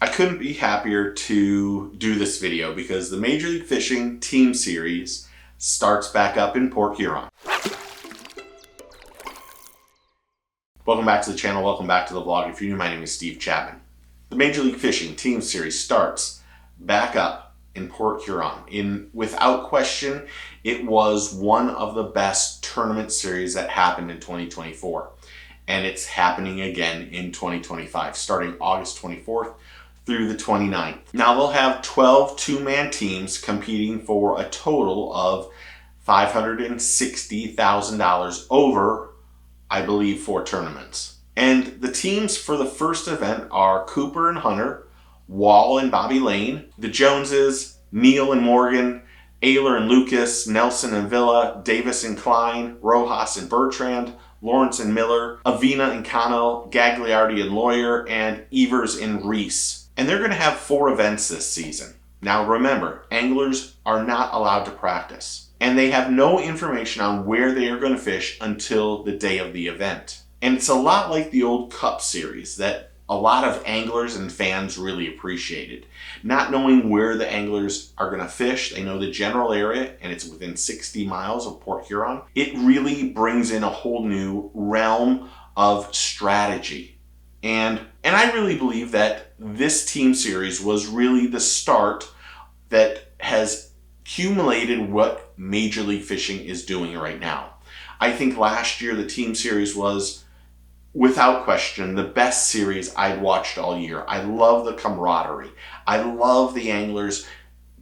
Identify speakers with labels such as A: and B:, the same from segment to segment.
A: I couldn't be happier to do this video because the Major League Fishing Team Series starts back up in Port Huron. Welcome back to the channel, welcome back to the vlog. If you're new, my name is Steve Chapman. The Major League Fishing Team Series starts back up in Port Huron. Without question, it was one of the best tournament series that happened in 2024. And it's happening again in 2025, starting August 24th through the 29th. Now they'll have 12 two-man teams competing for a total of $560,000 over, I believe, 4 tournaments. And the teams for the first event are Cooper and Hunter, Wall and Bobby Lane, the Joneses, Neal and Morgan, Ayler and Lucas, Nelson and Villa, Davis and Klein, Rojas and Bertrand, Lawrence and Miller, Avina and Connell, Gagliardi and Lawyer, and Evers and Reese. And they're going to have 4 events this season. Now remember, anglers are not allowed to practice. And they have no information on where they are going to fish until the day of the event. And it's a lot like the old Cup series that a lot of anglers and fans really appreciated. Not knowing where the anglers are going to fish, they know the general area and it's within 60 miles of Port Huron. It really brings in a whole new realm of strategy. And I really believe that this team series was really the start that has accumulated what Major League Fishing is doing right now. I think last year the team series was, without question, the best series I'd watched all year. I love the camaraderie. I love the anglers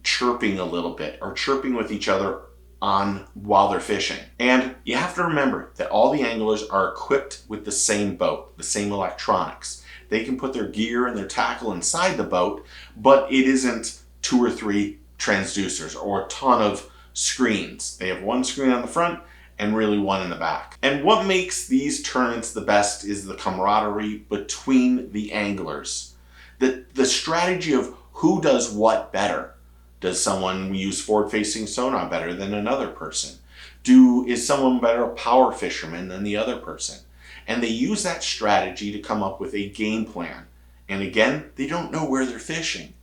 A: chirping a little bit or chirping with each other while they're fishing. And you have to remember that all the anglers are equipped with the same boat, the same electronics. They can put their gear and their tackle inside the boat, but it isn't 2 or 3 transducers or a ton of screens. They have 1 screen on the front and really 1 in the back. And what makes these tournaments the best is the camaraderie between the anglers. The strategy of who does what better. Does someone use forward-facing sonar better than another person? Is someone better a power fisherman than the other person? And they use that strategy to come up with a game plan. And again, they don't know where they're fishing,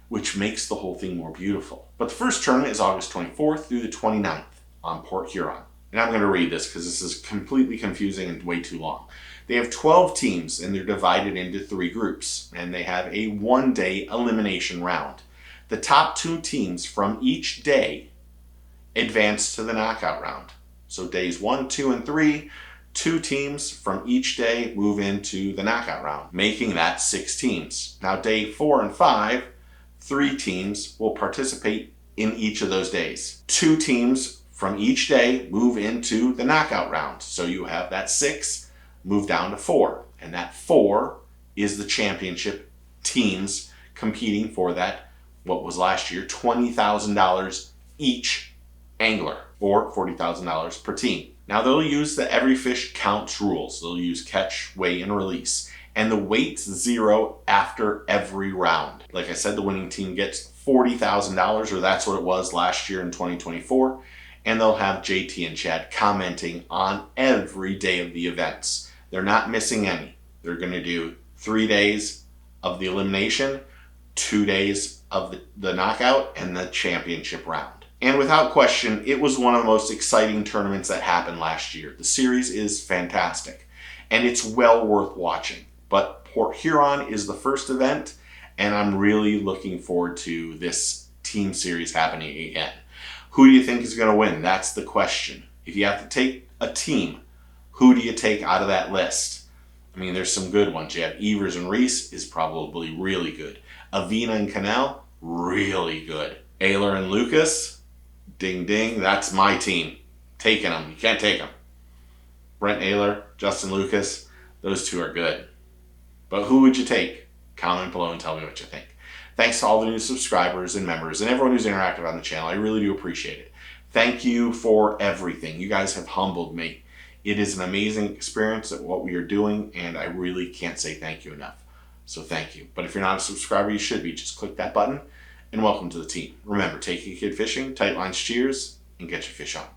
A: which makes the whole thing more beautiful. But the first tournament is August 24th through the 29th on Port Huron. And I'm going to read this because this is completely confusing and way too long. They have 12 teams and they're divided into 3 groups. And they have a 1-day elimination round. The top 2 teams from each day advance to the knockout round. So days 1, 2, and 3, 2 teams from each day move into the knockout round, making that 6 teams. Now day 4 and 5, 3 teams will participate in each of those days. 2 teams from each day move into the knockout round. So you have that 6 move down to 4. And that 4 is the championship teams competing for that, what was last year, $20,000 each angler, or $40,000 per team. Now they'll use the every fish counts rules. They'll use catch, weigh, and release. And the weights 0 after every round. Like I said, the winning team gets $40,000, or that's what it was last year in 2024. And they'll have JT and Chad commenting on every day of the events. They're not missing any. They're going to do 3 days of the elimination, 2 days of the knockout, and the championship round. And without question, it was one of the most exciting tournaments that happened last year. The series is fantastic, and it's well worth watching. But Port Huron is the first event, and I'm really looking forward to this team series happening again. Who do you think is going to win? That's the question. If you have to take a team, who do you take out of that list? I mean, there's some good ones. You have Evers and Reese is probably really good. Avina and Connell, really good. Ayler and Lucas, ding ding, that's my team. Taking them, you can't take them. Brent Ayler, Justin Lucas, those 2 are good. But who would you take? Comment below and tell me what you think. Thanks to all the new subscribers and members and everyone who's interactive on the channel. I really do appreciate it. Thank you for everything. You guys have humbled me. It is an amazing experience at what we are doing, and I really can't say thank you enough. So thank you. But if you're not a subscriber, you should be. Just click that button, and welcome to the team. Remember, take your kid fishing, tight lines cheers, and get your fish on.